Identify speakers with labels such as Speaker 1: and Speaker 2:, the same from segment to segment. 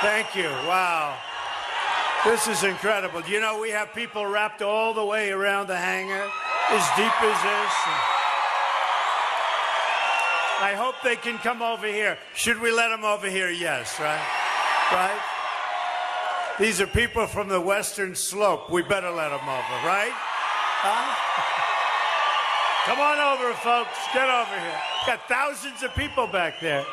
Speaker 1: Thank you. Wow. This is incredible. You know, we have people wrapped all the way around the hangar, as deep as this. I hope they can come over here. Should we let them over here? Yes, right? Right? These are people from the Western Slope. We better let them over, right? Huh? Come on over, folks. Get over here. Got thousands of people back there.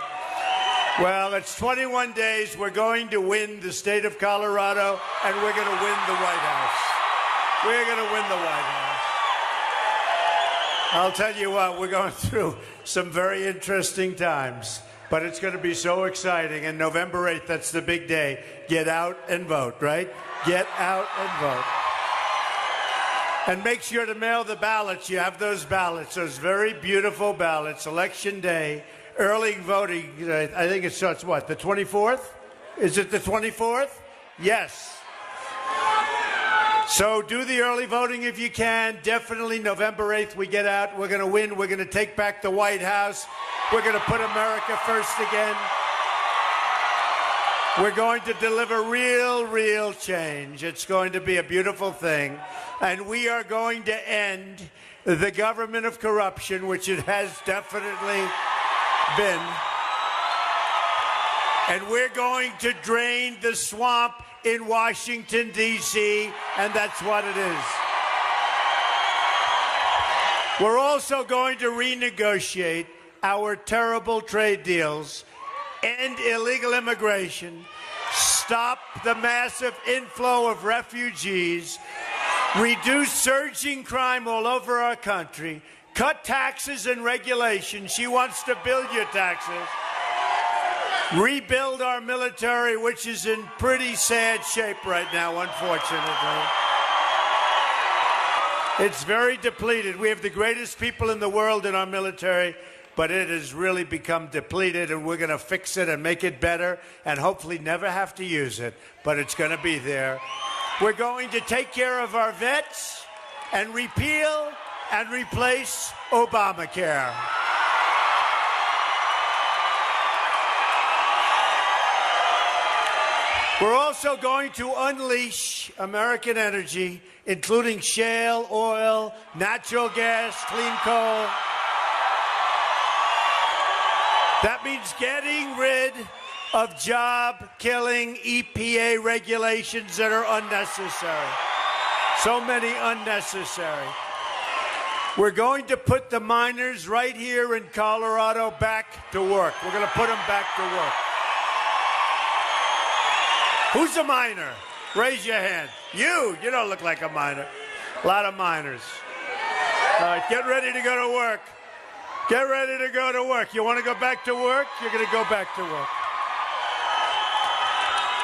Speaker 1: Well, it's 21 days. We're going to win the state of Colorado, and we're going to win the White House. We're going to win the White House. I'll tell you what, we're going through some very interesting times, but it's going to be so exciting. And November 8th, that's the big day. Get out and vote, right? Get out and vote. And make sure to mail the ballots. You have those ballots, those very beautiful ballots, Election Day. Early voting, I think it starts, what, the 24th? Is it the 24th? Yes. So do the early voting if you can. Definitely November 8th we get out. We're going to win. We're going to take back the White House. We're going to put America first again. We're going to deliver real change. It's going to be a beautiful thing. And we are going to end the government of corruption, which it has definitely been, and we're going to drain the swamp in Washington, D.C., and that's what it is. We're also going to renegotiate our terrible trade deals, end illegal immigration, stop the massive inflow of refugees, reduce surging crime all over our country, cut taxes and regulations. She wants to build your taxes. Rebuild our military, which is in pretty sad shape right now, unfortunately. It's very depleted. We have the greatest people in the world in our military, but it has really become depleted, and we're going to fix it and make it better and hopefully never have to use it, but it's going to be there. We're going to take care of our vets and repeal and replace Obamacare. We're also going to unleash American energy, including shale oil, natural gas, clean coal. That means getting rid of job-killing EPA regulations that are unnecessary. So many unnecessary. We're going to put the miners right here in Colorado back to work. We're going to put them back to work. Who's a miner? Raise your hand. You don't look like a miner. A lot of miners. All right, get ready to go to work. Get ready to go to work. You want to go back to work? You're going to go back to work.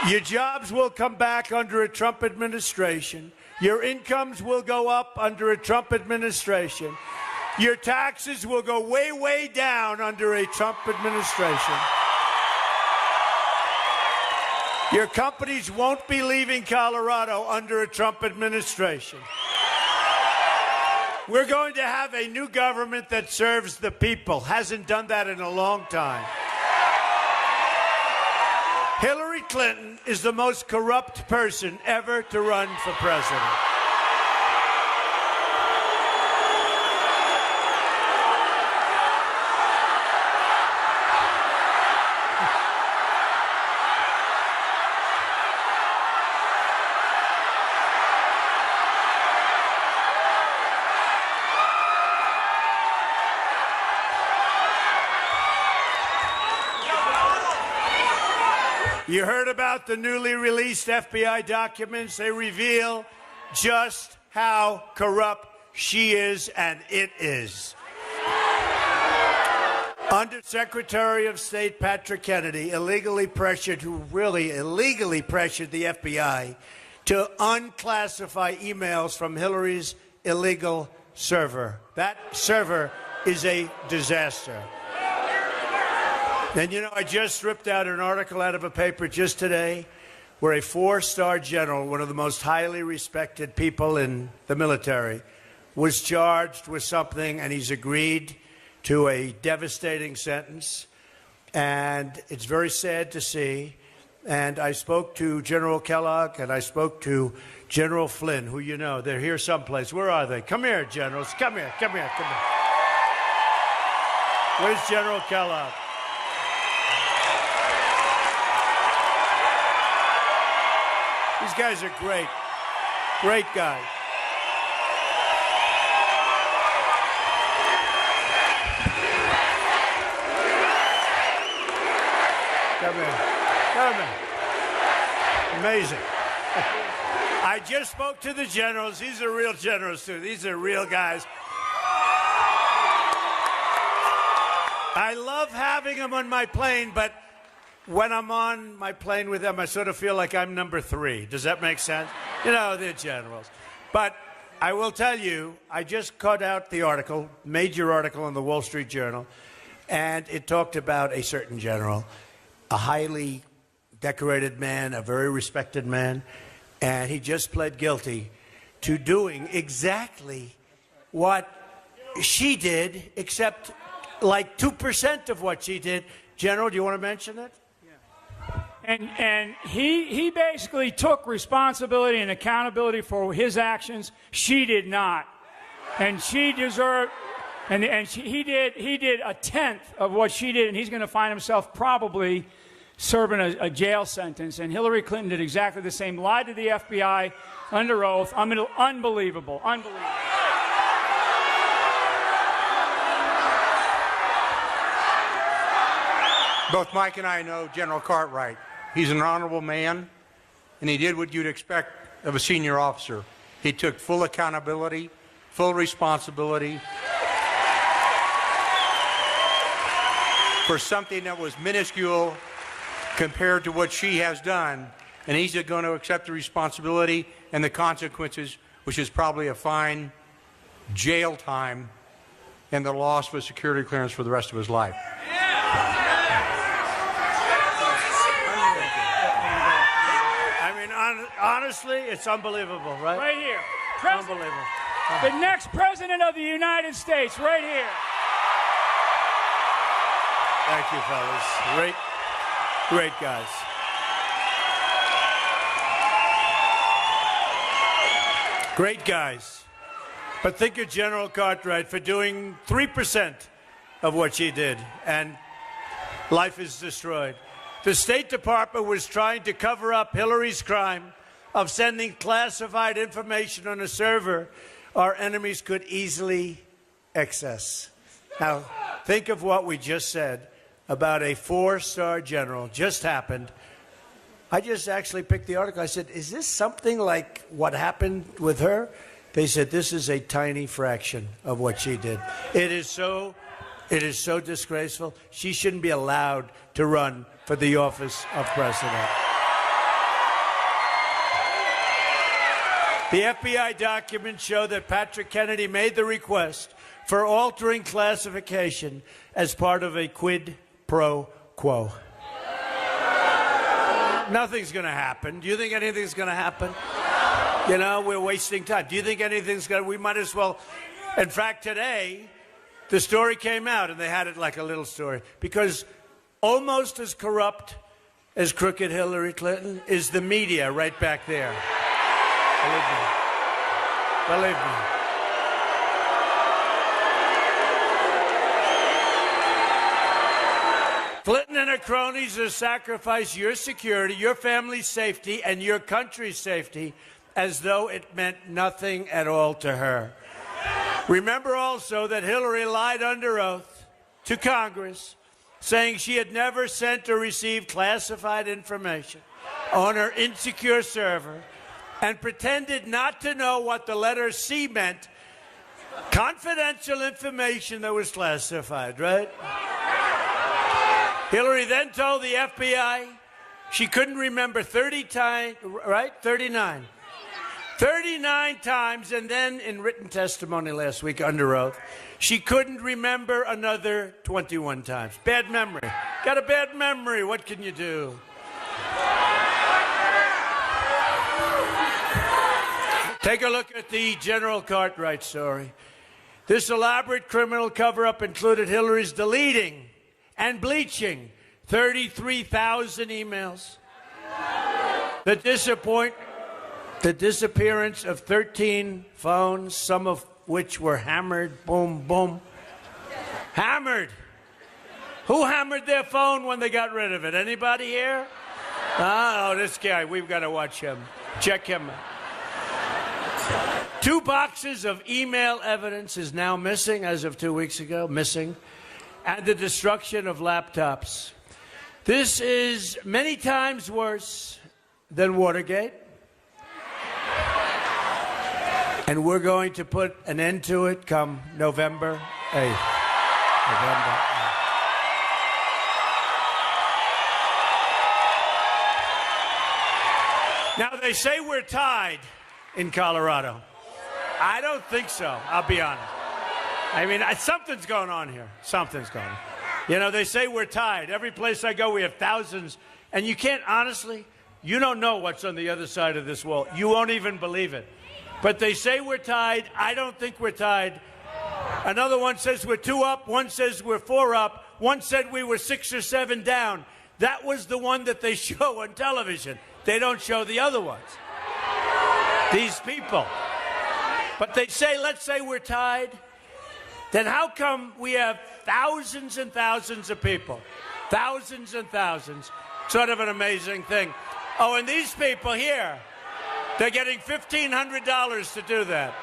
Speaker 1: Your jobs will come back under a Trump administration. Your incomes will go up under a Trump administration. Your taxes will go way down under a Trump administration. Your companies won't be leaving Colorado under a Trump administration. We're going to have a new government that serves the people. Hasn't done that in a long time. Hillary Clinton is the most corrupt person ever to run for president. You heard about the newly released FBI documents. They reveal just how corrupt she is, and it is. Under Secretary of State Patrick Kennedy, illegally pressured the FBI to unclassify emails from Hillary's illegal server. That server is a disaster. And, I just ripped out an article out of a paper just today where a 4-star general, one of the most highly respected people in the military, was charged with something, and he's agreed to a devastating sentence. And it's very sad to see and I spoke to General Kellogg, and I spoke to General Flynn, who you know. They're here someplace. Where are they? Come here, generals. Come here, come here, come here. Where's General Kellogg? These guys are great. Great guys. Come in. Come in. Amazing. I just spoke to the generals. These are real generals, too. These are real guys. I love having them on my plane, but when I'm on my plane with them, I sort of feel like I'm number 3. Does that make sense? You know, they're generals. But I will tell you, I just cut out the article, major article in the Wall Street Journal, and it talked about a certain general, a highly decorated man, a very respected man, and he just pled guilty to doing exactly what she did, except like 2% of what she did. General, do you want to mention it?
Speaker 2: And he basically took responsibility and accountability for his actions. She did not, and she deserved. He did a tenth of what she did, and he's going to find himself probably serving a jail sentence. And Hillary Clinton did exactly the same. Lied to the FBI under oath. I mean, unbelievable, unbelievable.
Speaker 3: Both Mike and I know General Cartwright. He's an honorable man, and he did what you'd expect of a senior officer. He took full accountability, full responsibility for something that was minuscule compared to what she has done, and he's going to accept the responsibility and the consequences, which is probably a fine, jail time, and the loss of a security clearance for the rest of his life.
Speaker 1: Honestly, it's unbelievable, right?
Speaker 2: Right here.
Speaker 1: Unbelievable.
Speaker 2: The next president of the United States, right here.
Speaker 1: Thank you, fellas. Great guys. Great guys. But think of General Cartwright for doing 3% of what she did, and life is destroyed. The State Department was trying to cover up Hillary's crime of sending classified information on a server our enemies could easily access. Now, think of what we just said about a 4-star general. Just happened. I just actually picked the article. I said, is this something like what happened with her? They said, this is a tiny fraction of what she did. It is so disgraceful. She shouldn't be allowed to run for the office of president. The FBI documents show that Patrick Kennedy made the request for altering classification as part of a quid pro quo. Nothing's going to happen. Do you think anything's going to happen? You know, we're wasting time. Do you think anything's going to... We might as well... In fact, today, the story came out, and they had it like a little story, because almost as corrupt as crooked Hillary Clinton is the media right back there. Believe me. Believe me. Clinton and her cronies have sacrificed your security, your family's safety, and your country's safety as though it meant nothing at all to her. Remember also that Hillary lied under oath to Congress, saying she had never sent or received classified information on her insecure server, and pretended not to know what the letter C meant. Confidential information that was classified, right? Hillary then told the FBI she couldn't remember 30 times, right? 39. 39 times, and then in written testimony last week under oath, she couldn't remember another 21 times. Bad memory. Got a bad memory. What can you do? Take a look at the General Cartwright story. This elaborate criminal cover-up included Hillary's deleting and bleaching 33,000 emails, The disappearance of 13 phones, some of which were hammered, boom, boom. Hammered. Who hammered their phone when they got rid of it? Anybody here? Oh, this guy, we've got to watch him. Check him out. 2 boxes of email evidence is now missing as of 2 weeks ago, missing. And the destruction of laptops. This is many times worse than Watergate. And we're going to put an end to it come November 8th. November 8th. Now, they say we're tied in Colorado. I don't think so, I'll be honest. I mean, something's going on here. Something's going on. You know, they say we're tied. Every place I go, we have thousands. And you can't, honestly, you don't know what's on the other side of this wall. You won't even believe it. But they say we're tied. I don't think we're tied. Another one says we're 2 up. One says we're 4 up. One said we were 6 or 7 down. That was the one that they show on television. They don't show the other ones. These people. But they say, let's say we're tied. Then how come we have thousands and thousands of people? Thousands and thousands. Sort of an amazing thing. Oh, and these people here, they're getting $1,500 to do that.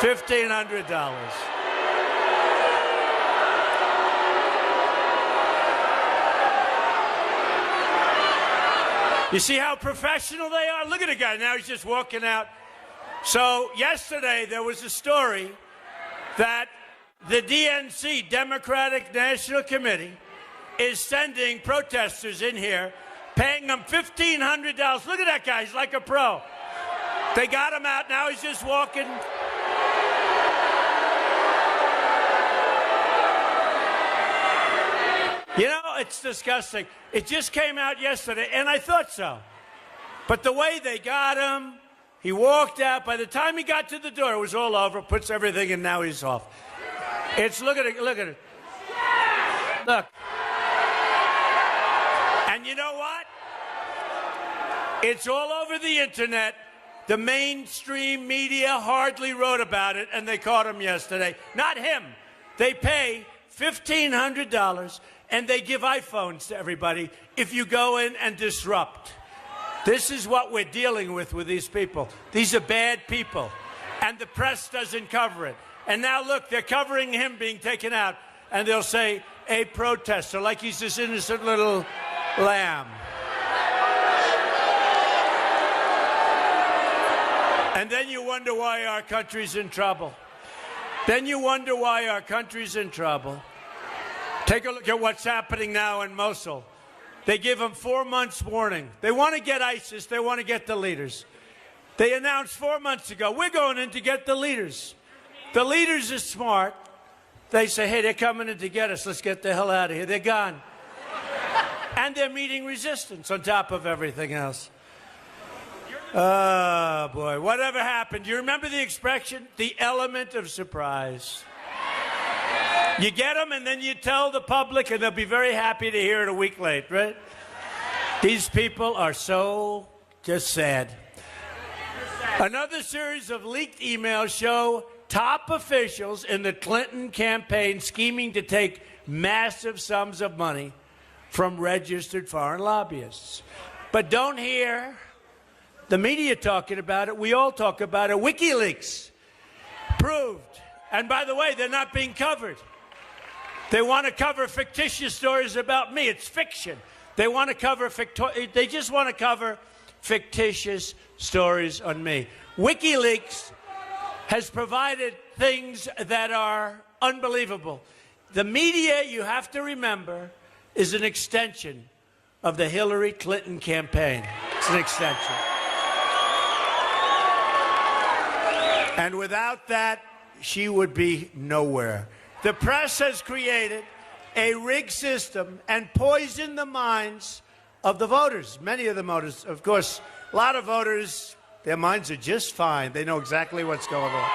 Speaker 1: $1,500. You see how professional they are? Look at the guy. Now he's just walking out. So yesterday there was a story that the DNC, Democratic National Committee, is sending protesters in here, paying them $1,500. Look at that guy. He's like a pro. They got him out. Now he's just walking. You know, it's disgusting. It just came out yesterday, and I thought so. But the way they got him, he walked out. By the time he got to the door, it was all over. Puts everything in, now he's off. It's, look at it, look at it. Look. And you know what? It's all over the internet. The mainstream media hardly wrote about it, and they caught him yesterday. Not him. They pay $1,500, and they give iPhones to everybody if you go in and disrupt. This is what we're dealing with these people. These are bad people, and the press doesn't cover it. And now, look, they're covering him being taken out, and they'll say, a protester, like he's this innocent little lamb. And then you wonder why our country's in trouble. Then you wonder why our country's in trouble. Take a look at what's happening now in Mosul. They give them 4 months warning. They want to get ISIS. They want to get the leaders. They announced 4 months ago, we're going in to get the leaders. The leaders are smart. They say, hey, they're coming in to get us. Let's get the hell out of here. They're gone. And they're meeting resistance on top of everything else. Oh, boy. Whatever happened? Do you remember the expression? The element of surprise. You get them, and then you tell the public, and they'll be very happy to hear it a week late, right? These people are so just sad. Another series of leaked emails show top officials in the Clinton campaign scheming to take massive sums of money from registered foreign lobbyists. But don't hear the media talking about it. We all talk about it. WikiLeaks proved. And by the way, they're not being covered. They want to cover fictitious stories about me. It's fiction. They want to cover they just want to cover fictitious stories on me. WikiLeaks has provided things that are unbelievable. The media, you have to remember, is an extension of the Hillary Clinton campaign. It's an extension. And without that, she would be nowhere. The press has created a rigged system and poisoned the minds of the voters. Many of the voters, of course, a lot of voters, their minds are just fine. They know exactly what's going on.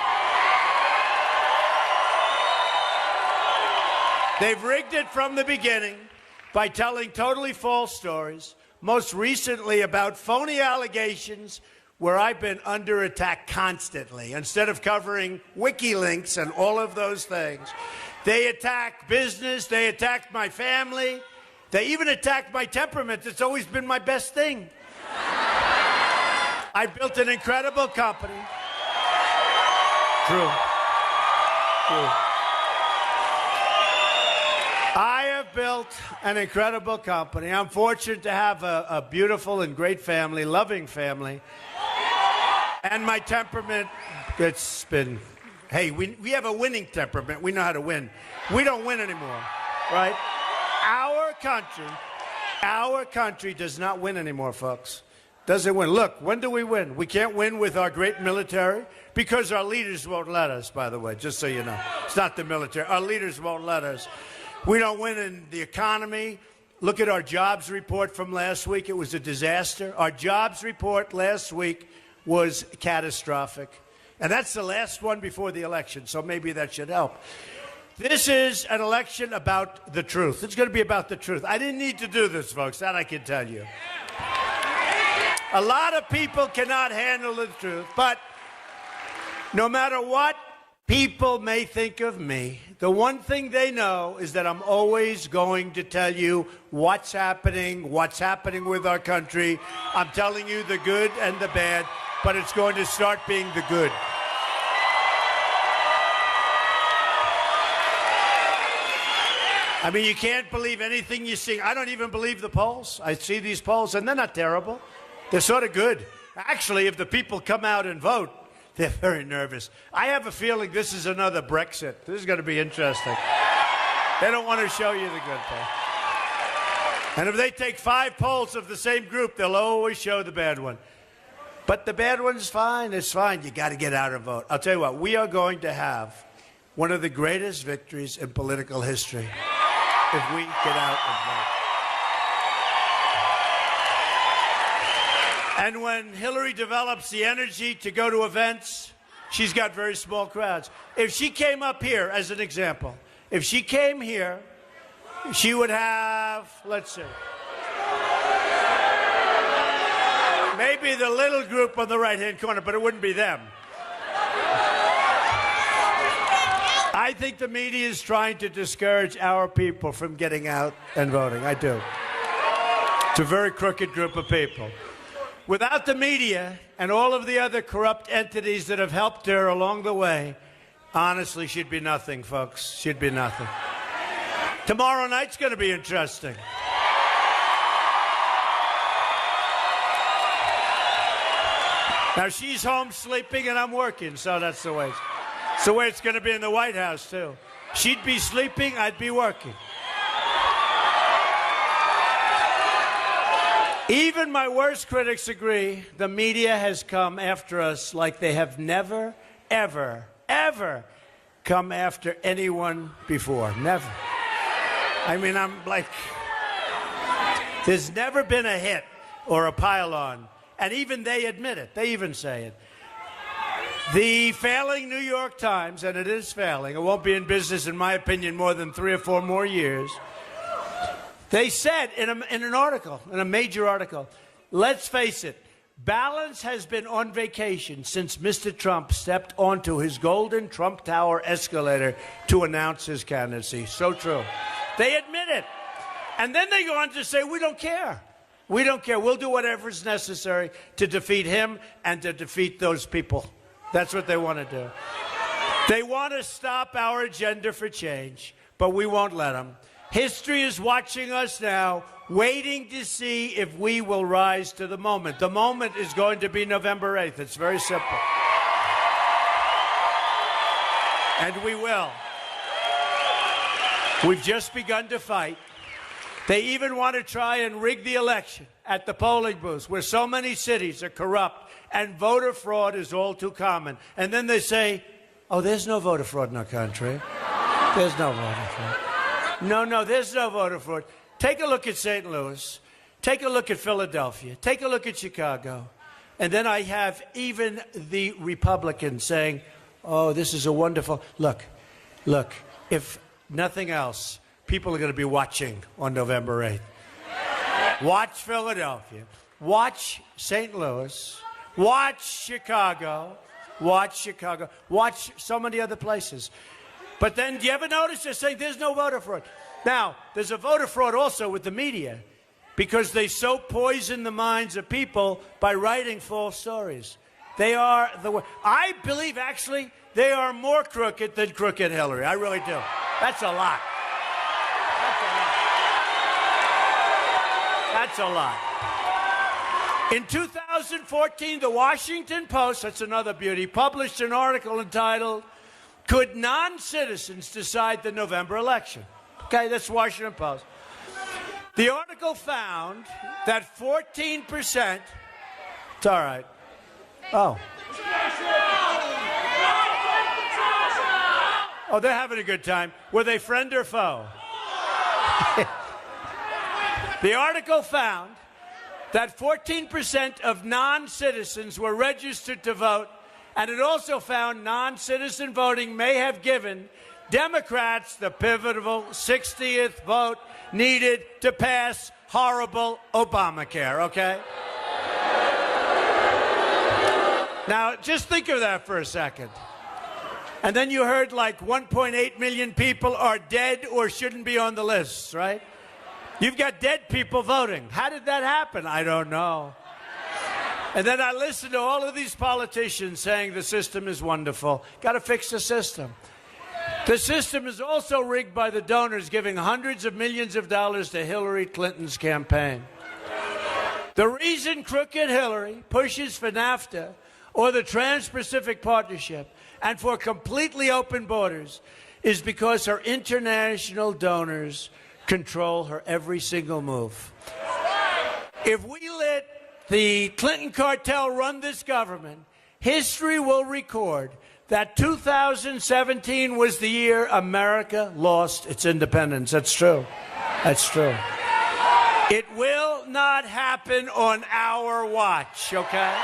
Speaker 1: They've rigged it from the beginning by telling totally false stories, most recently about phony allegations where I've been under attack constantly. Instead of covering WikiLeaks and all of those things, they attack business, they attacked my family, they even attacked my temperament. It's always been my best thing. I built an incredible company. True. I have built an incredible company. I'm fortunate to have a beautiful and great family, loving family. And my temperament, it's been, hey, we have a winning temperament. We know how to win. We don't win anymore, right? Our country does not win anymore, folks. Doesn't win. Look, when do we win? We can't win with our great military because our leaders won't let us, by the way, just so you know. It's not the military. Our leaders won't let us. We don't win in the economy. Look at our jobs report from last week. It was a disaster. Our jobs report last week was catastrophic. And that's the last one before the election, so maybe that should help. This is an election about the truth. It's going to be about the truth. I didn't need to do this, folks. That I can tell you. A lot of people cannot handle the truth, but no matter what people may think of me, the one thing they know is that I'm always going to tell you what's happening with our country. I'm telling you the good and the bad, but it's going to start being the good. I mean, you can't believe anything you see. I don't even believe the polls. I see these polls, and they're not terrible. They're sort of good. Actually, if the people come out and vote, they're very nervous. I have a feeling this is another Brexit. This is going to be interesting. They don't want to show you the good thing. And if they take 5 polls of the same group, they'll always show the bad one. But the bad one's fine. It's fine. You got to get out and vote. I'll tell you what, we are going to have one of the greatest victories in political history if we get out and vote. And when Hillary develops the energy to go to events, she's got very small crowds. If she came up here, as an example, if she came here, she would have, let's see, maybe the little group on the right-hand corner, but it wouldn't be them. I think the media is trying to discourage our people from getting out and voting. I do. It's a very crooked group of people. Without the media and all of the other corrupt entities that have helped her along the way, honestly, she'd be nothing, folks. She'd be nothing. Tomorrow night's going to be interesting. Now, she's home sleeping and I'm working, so that's the way. It's the way it's going to be in the White House, too. She'd be sleeping, I'd be working. Even my worst critics agree the media has come after us like they have never, ever, ever come after anyone before. Never. I mean, I'm like, there's never been a hit or a pile-on. And even they admit it. They even say it. The failing New York Times, and it is failing, it won't be in business, in my opinion, more than 3 or 4 more years. They said in an article, in a major article, let's face it, balance has been on vacation since Mr. Trump stepped onto his golden Trump Tower escalator to announce his candidacy. So true. They admit it. And then they go on to say, we don't care. We don't care. We'll do whatever is necessary to defeat him and to defeat those people. That's what they want to do. They want to stop our agenda for change, but we won't let them. History is watching us now, waiting to see if we will rise to the moment. The moment is going to be November 8th. It's very simple. And we will. We've just begun to fight. They even want to try and rig the election at the polling booths, where so many cities are corrupt and voter fraud is all too common. And then they say, oh, there's no voter fraud in our country. There's no voter fraud. No, there's no voter fraud. Take a look at St. Louis. Take a look at Philadelphia. Take a look at Chicago. And then I have even the Republicans saying, oh, this is a wonderful... Look, if nothing else, people are going to be watching on November 8th. Watch Philadelphia. Watch St. Louis. Watch Chicago. Watch Chicago. Watch so many other places. But then, do you ever notice they're saying there's no voter fraud? Now, there's a voter fraud also with the media because they so poison the minds of people by writing false stories. They are the... I believe, actually, they are more crooked than crooked Hillary. I really do. That's a lot. That's a lot. In 2014, the Washington Post, that's another beauty, published an article entitled, "Could Non-Citizens Decide the November Election?" Okay, that's Washington Post. The article found that 14%... It's all right. Oh. Oh, they're having a good time. Were they friend or foe? The article found that 14% of non-citizens were registered to vote, and it also found non-citizen voting may have given Democrats the pivotal 60th vote needed to pass horrible Obamacare, okay? Now, just think of that for a second. And then you heard like 1.8 million people are dead or shouldn't be on the list, right? You've got dead people voting. How did that happen? I don't know. And then I listened to all of these politicians saying the system is wonderful. Got to fix the system. The system is also rigged by the donors giving hundreds of millions of dollars to Hillary Clinton's campaign. The reason crooked Hillary pushes for NAFTA or the Trans-Pacific Partnership and for completely open borders is because her international donors control her every single move. If we let the Clinton cartel run this government, history will record that 2017 was the year America lost its independence. That's true. That's true. It will not happen on our watch, okay?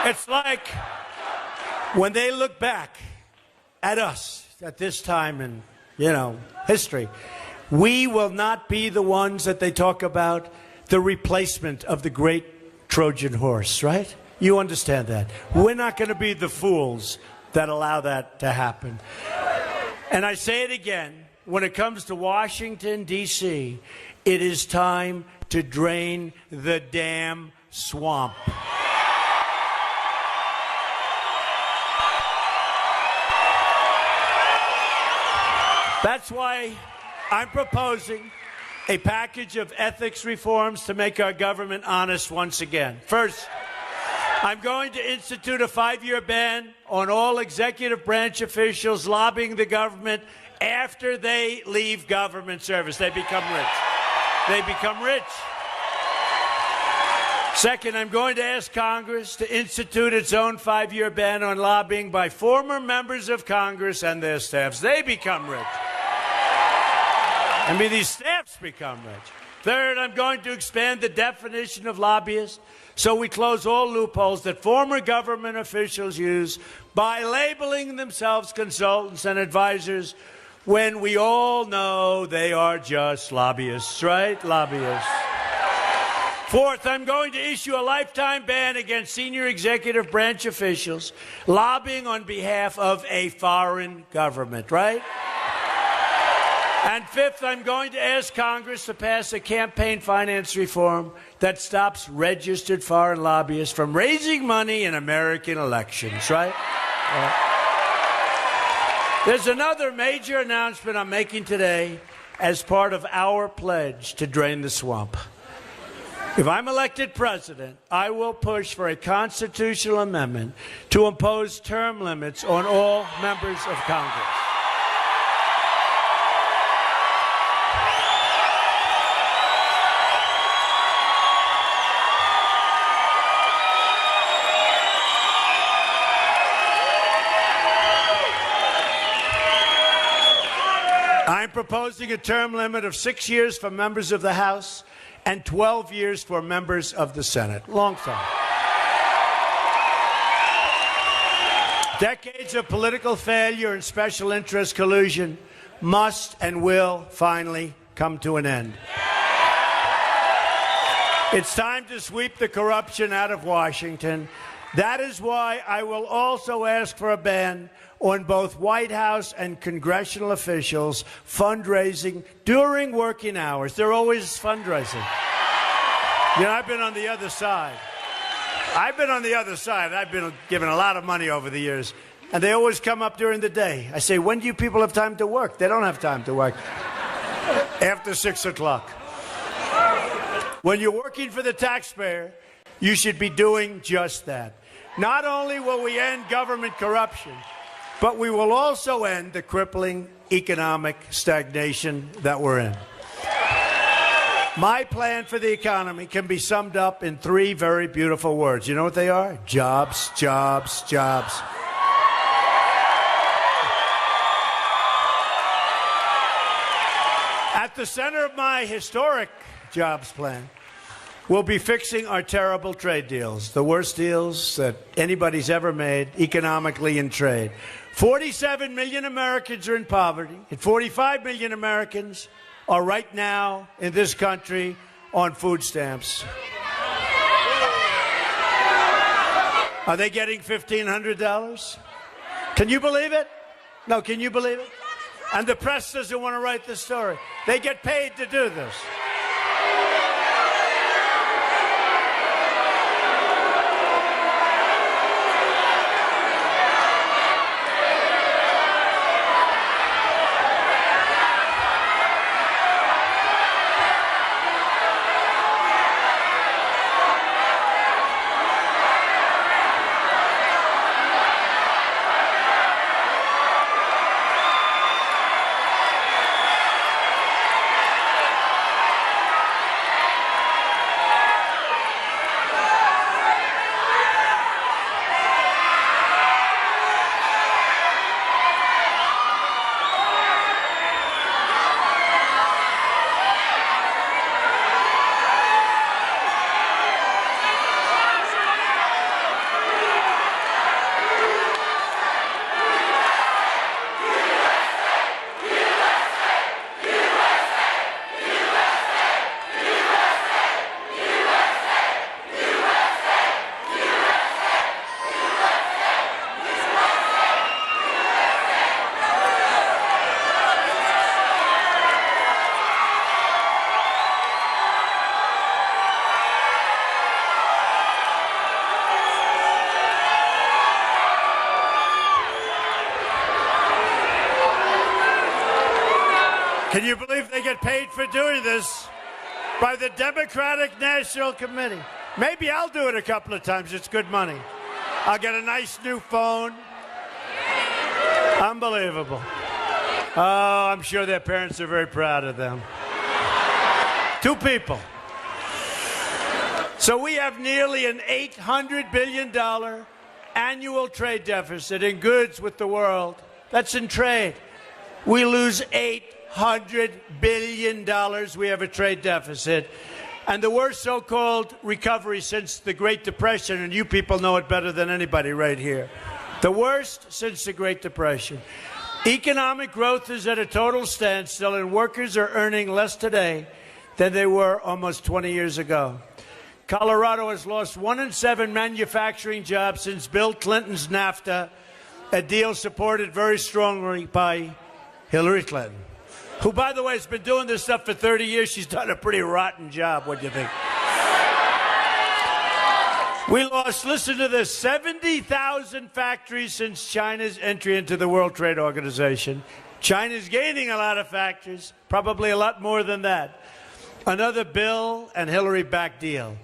Speaker 1: It's like when they look back at us at this time in, history, we will not be the ones that they talk about, the replacement of the great Trojan horse, right? You understand that. We're not going to be the fools that allow that to happen. And I say it again, when it comes to Washington, D.C., it is time to drain the damn swamp. That's why I'm proposing a package of ethics reforms to make our government honest once again. First, I'm going to institute a 5-year ban on all executive branch officials lobbying the government after they leave government service. They become rich. They become rich. Second, I'm going to ask Congress to institute its own 5-year ban on lobbying by former members of Congress and their staffs. They become rich. I mean, these staffs become rich. Third, I'm going to expand the definition of lobbyist so we close all loopholes that former government officials use by labeling themselves consultants and advisors when we all know they are just lobbyists, right? Lobbyists. Fourth, I'm going to issue a lifetime ban against senior executive branch officials lobbying on behalf of a foreign government, right? And fifth, I'm going to ask Congress to pass a campaign finance reform that stops registered foreign lobbyists from raising money in American elections, right? There's another major announcement I'm making today as part of our pledge to drain the swamp. If I'm elected president, I will push for a constitutional amendment to impose term limits on all members of Congress. I'm proposing a term limit of 6 years for members of the House and 12 years for members of the Senate. Long time. Decades of political failure and special interest collusion must and will finally come to an end. It's time to sweep the corruption out of Washington. That is why I will also ask for a ban on both White House and congressional officials fundraising during working hours. They're always fundraising. You know, I've been on the other side. I've been given a lot of money over the years, and they always come up during the day. I say, when do you people have time to work? They don't have time to work. After 6 o'clock. When you're working for the taxpayer, you should be doing just that. Not only will we end government corruption, but we will also end the crippling economic stagnation that we're in. My plan for the economy can be summed up in 3 very beautiful words. You know what they are? Jobs, jobs, jobs. At the center of my historic jobs plan will be fixing our terrible trade deals, the worst deals that anybody's ever made economically in trade. 47 million Americans are in poverty, and 45 million Americans are right now in this country on food stamps. Are they getting $1,500? Can you believe it? No, can you believe it? And the press doesn't want to write the story. They get paid to do this. Can you believe they get paid for doing this by the Democratic National Committee? Maybe I'll do it a couple of times. It's good money. I'll get a nice new phone. Unbelievable. Oh, I'm sure their parents are very proud of them. 2 people. So we have nearly an $800 billion annual trade deficit in goods with the world. That's in trade. We lose $800 billion. We have a trade deficit. And the worst so-called recovery since the Great Depression, and you people know it better than anybody right here. The worst since the Great Depression. Economic growth is at a total standstill, and workers are earning less today than they were almost 20 years ago. Colorado has lost 1 in 7 manufacturing jobs since Bill Clinton's NAFTA, a deal supported very strongly by Hillary Clinton, who, by the way, has been doing this stuff for 30 years. She's done a pretty rotten job. What do you think? We lost, listen to this, 70,000 factories since China's entry into the World Trade Organization. China's gaining a lot of factories, probably a lot more than that. Another Bill and Hillary-backed deal.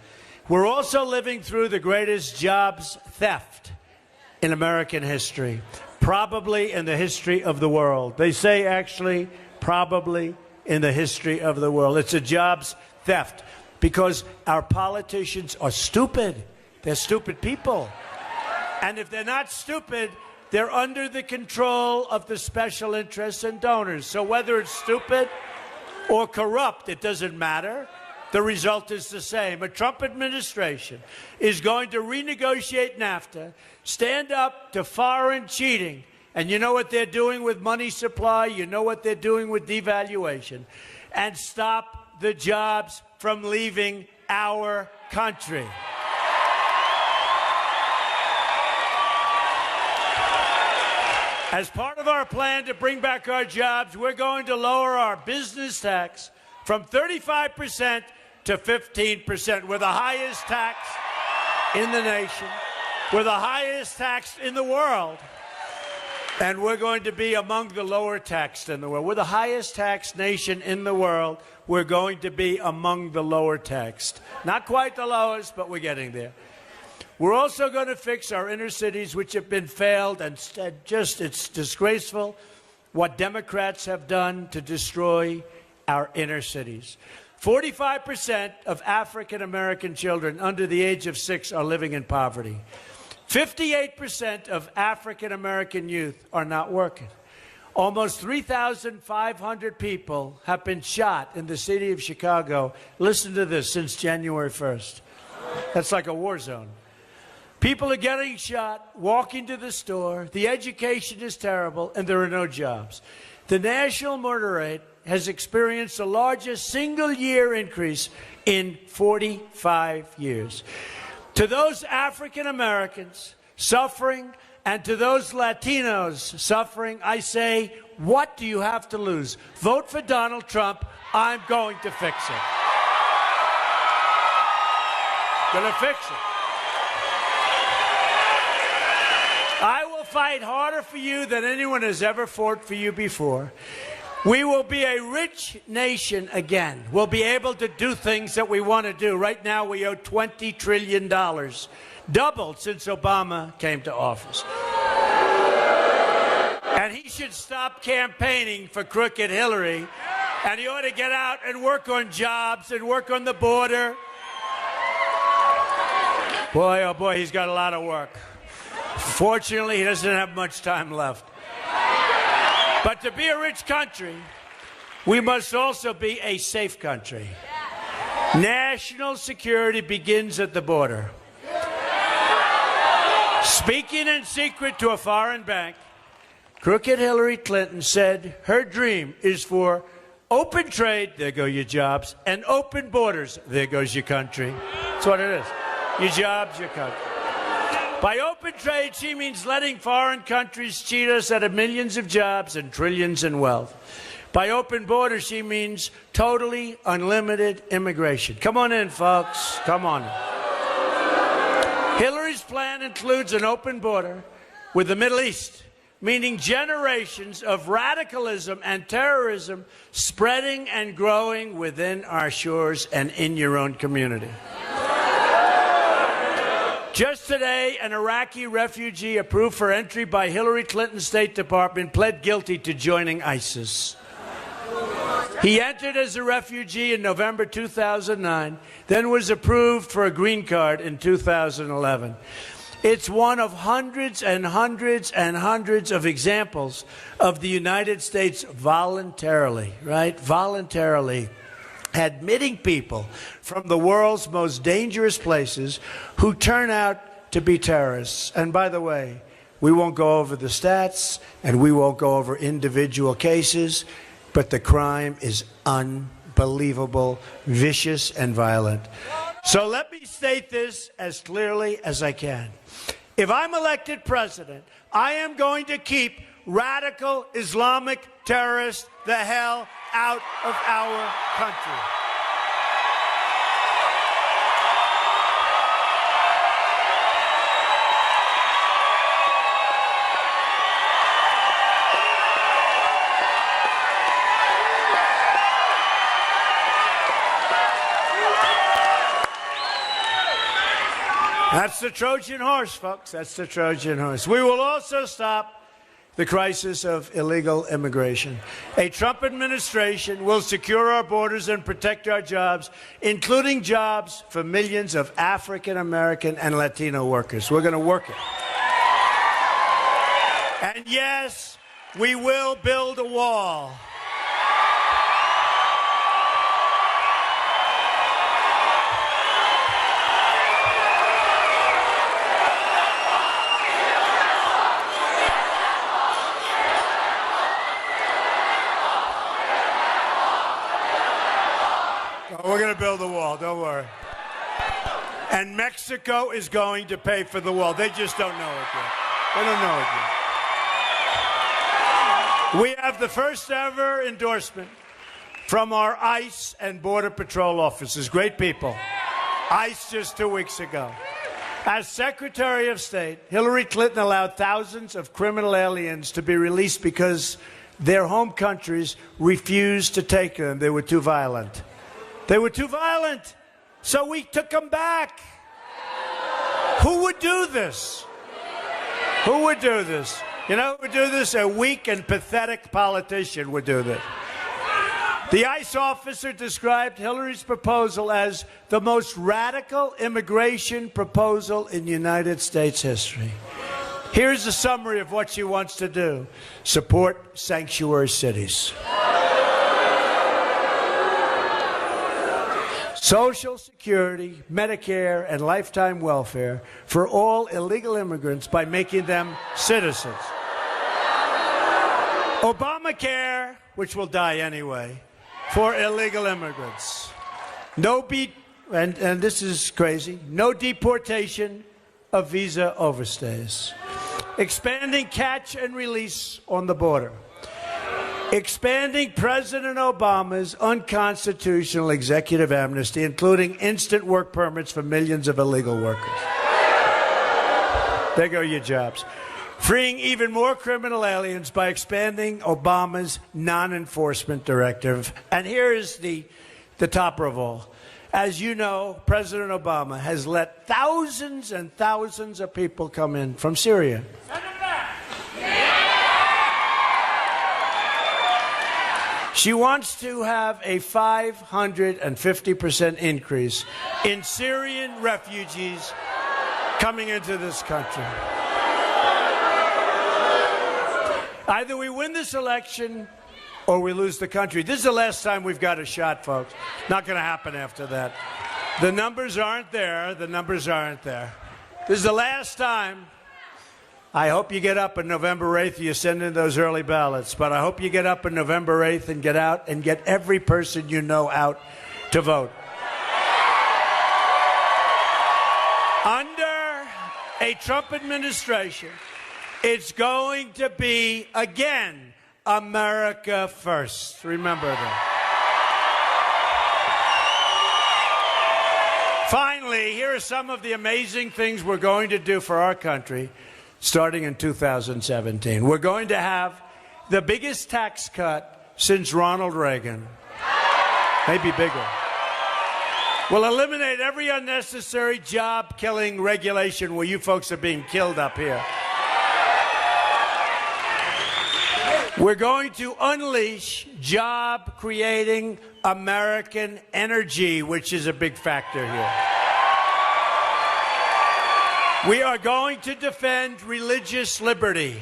Speaker 1: We're also living through the greatest jobs theft in American history, probably in the history of the world. They say, actually, probably in the history of the world. It's a jobs theft because our politicians are stupid. They're stupid people. And if they're not stupid, they're under the control of the special interests and donors. So whether it's stupid or corrupt, it doesn't matter. the result is the same. A Trump administration is going to renegotiate NAFTA, stand up to foreign cheating, and you know what they're doing with money supply, you know what they're doing with devaluation, and stop the jobs from leaving our country. As part of our plan to bring back our jobs, we're going to lower our business tax from 35% to 15%. We're the highest tax in the nation. We're the highest taxed in the world. And we're going to be among the lower taxed in the world. We're the highest taxed nation in the world. We're going to be among the lower taxed. Not quite the lowest, but we're getting there. We're also going to fix our inner cities, which have been failed, and it's disgraceful what Democrats have done to destroy our inner cities. 45% of African American children under the age of 6 are living in poverty. 58% of African American youth are not working. Almost 3,500 people have been shot in the city of Chicago. Listen to this, since January 1st. That's like a war zone. People are getting shot, walking to the store, the education is terrible, and there are no jobs. The national murder rate has experienced the largest single-year increase in 45 years. To those African Americans suffering and to those Latinos suffering, I say, what do you have to lose? Vote for Donald Trump. I'm going to fix it. Gonna fix it. I will fight harder for you than anyone has ever fought for you before. We will be a rich nation again. We'll be able to do things that we want to do. Right now, we owe $20 trillion, doubled since Obama came to office. And he should stop campaigning for crooked Hillary, and he ought to get out and work on jobs and work on the border. Boy, oh boy, he's got a lot of work. Fortunately, he doesn't have much time left. But to be a rich country, we must also be a safe country. National security begins at the border. Speaking in secret to a foreign bank, crooked Hillary Clinton said her dream is for open trade, there go your jobs, and open borders, there goes your country. That's what it is. Your jobs, your country. By open trade, she means letting foreign countries cheat us out of millions of jobs and trillions in wealth. By open borders, she means totally unlimited immigration. Come on in, folks. Come on in. Hillary's plan includes an open border with the Middle East, meaning generations of radicalism and terrorism spreading and growing within our shores and in your own community. Just today, an Iraqi refugee approved for entry by Hillary Clinton's State Department pled guilty to joining ISIS. He entered as a refugee in November 2009, then was approved for a green card in 2011. It's one of hundreds and hundreds and hundreds of examples of the United States voluntarily admitting people from the world's most dangerous places who turn out to be terrorists. And by the way, we won't go over the stats and we won't go over individual cases, but the crime is unbelievable, vicious, and violent. So let me state this as clearly as I can. If I'm elected president, I am going to keep radical Islamic terrorists the hell out of our country. That's the Trojan horse, folks. That's the Trojan horse. We will also stop the crisis of illegal immigration. A Trump administration will secure our borders and protect our jobs, including jobs for millions of African American and Latino workers. We're going to work it. And yes, we will build a wall. We're going to build a wall. Don't worry. And Mexico is going to pay for the wall. They just don't know it yet. They don't know it yet. We have the first ever endorsement from our ICE and Border Patrol officers. Great people. ICE just 2 weeks ago. As Secretary of State, Hillary Clinton allowed thousands of criminal aliens to be released because their home countries refused to take them. They were too violent. They were too violent. So we took them back. Who would do this? Who would do this? You know who would do this? A weak and pathetic politician would do this. The ICE officer described Hillary's proposal as the most radical immigration proposal in United States history. Here's a summary of what she wants to do. Support sanctuary cities. Social Security, Medicare, and lifetime welfare for all illegal immigrants by making them citizens. Obamacare, which will die anyway, for illegal immigrants. And this is crazy, no deportation of visa overstays. Expanding catch and release on the border. Expanding President Obama's unconstitutional executive amnesty, including instant work permits for millions of illegal workers. There go your jobs. Freeing even more criminal aliens by expanding Obama's non-enforcement directive. And here is the topper of all. As you know, President Obama has let thousands and thousands of people come in from Syria. She wants to have a 550% increase in Syrian refugees coming into this country. Either we win this election or we lose the country. This is the last time we've got a shot, folks. Not going to happen after that. The numbers aren't there. The numbers aren't there. This is the last time. I hope you get up on November 8th, you send in those early ballots, but I hope you get up on November 8th and get out and get every person you know out to vote. Under a Trump administration, it's going to be, again, America first. Remember that. Finally, here are some of the amazing things we're going to do for our country. Starting in 2017. We're going to have the biggest tax cut since Ronald Reagan. Maybe bigger. We'll eliminate every unnecessary job-killing regulation where you folks are being killed up here. We're going to unleash job-creating American energy, which is a big factor here. We are going to defend religious liberty.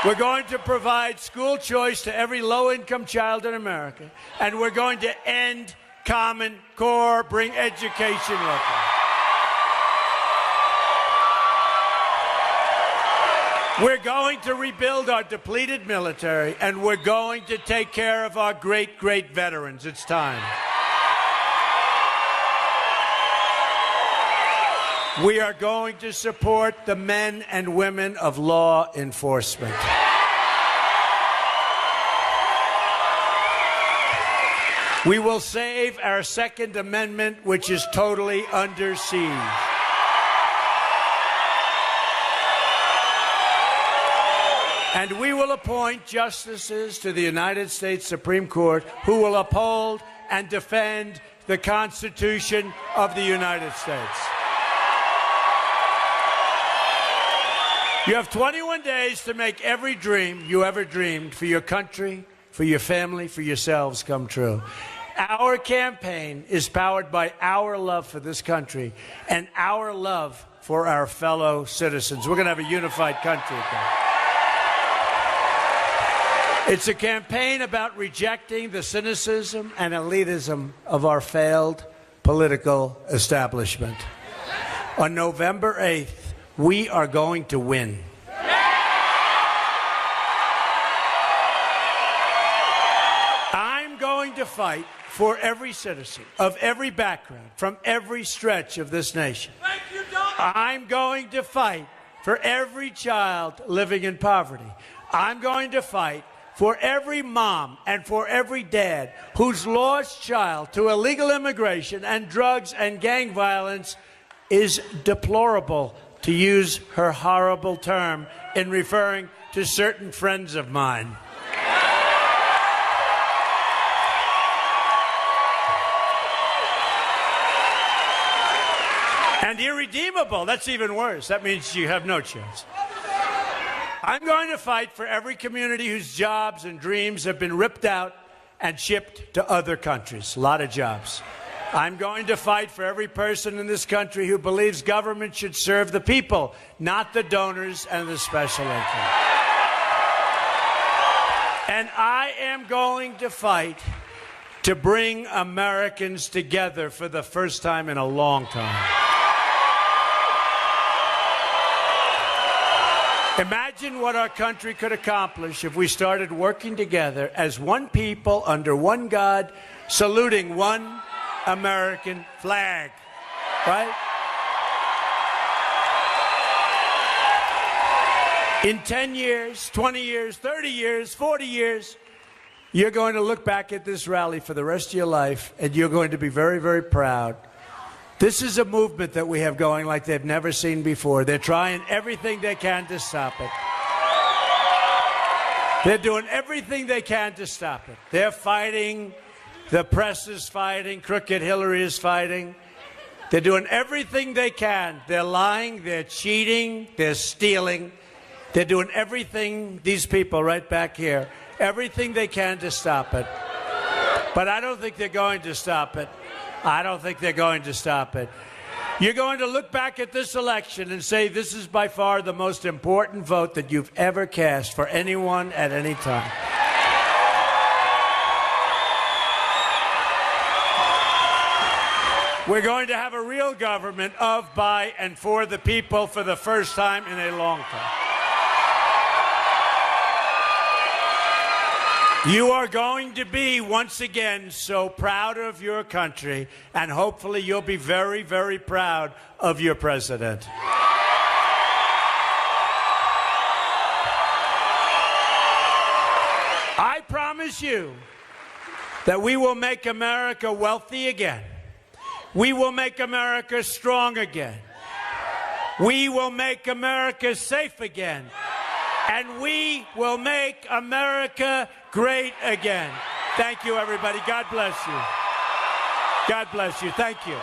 Speaker 1: We're going to provide school choice to every low-income child in America. And we're going to end Common Core, bring education local. We're going to rebuild our depleted military, and we're going to take care of our great, great veterans. It's time. We are going to support the men and women of law enforcement. We will save our Second Amendment, which is totally under siege. And we will appoint justices to the United States Supreme Court who will uphold and defend the Constitution of the United States. You have 21 days to make every dream you ever dreamed for your country, for your family, for yourselves come true. Our campaign is powered by our love for this country and our love for our fellow citizens. We're going to have a unified country. It's a campaign about rejecting the cynicism and elitism of our failed political establishment. On November 8th, we are going to win. I'm going going to fight for every citizen of every background, from every stretch of this nation.
Speaker 4: Thank you, Don.
Speaker 1: I'm going to fight for every child living in poverty. I'm going to fight for every mom and for every dad whose lost child to illegal immigration and drugs and gang violence is deplorable, to use her horrible term in referring to certain friends of mine. And irredeemable, that's even worse. That means you have no chance. I'm going to fight for every community whose jobs and dreams have been ripped out and shipped to other countries. A lot of jobs. I'm going to fight for every person in this country who believes government should serve the people, not the donors and the special interests. And I am going to fight to bring Americans together for the first time in a long time. Imagine what our country could accomplish if we started working together as one people under one God, saluting one American flag, right? In 10 years, 20 years, 30 years, 40 years, you're going to look back at this rally for the rest of your life, and you're going to be very, very proud. This is a movement that we have going like they've never seen before. They're trying everything they can to stop it. They're doing everything they can to stop it. They're fighting. The press is fighting. Crooked Hillary is fighting. They're doing everything they can. They're lying. They're cheating. They're stealing. They're doing everything, these people right back here, everything they can to stop it. But I don't think they're going to stop it. I don't think they're going to stop it. You're going to look back at this election and say this is by far the most important vote that you've ever cast for anyone at any time. We're going to have a real government of, by, and for the people for the first time in a long time. You are going to be, once again, so proud of your country, and hopefully you'll be very, very proud of your president. I promise you that we will make America wealthy again. We will make America strong again. We will make America safe again. And we will make America great again. Thank you, everybody. God bless you. God bless you. Thank you.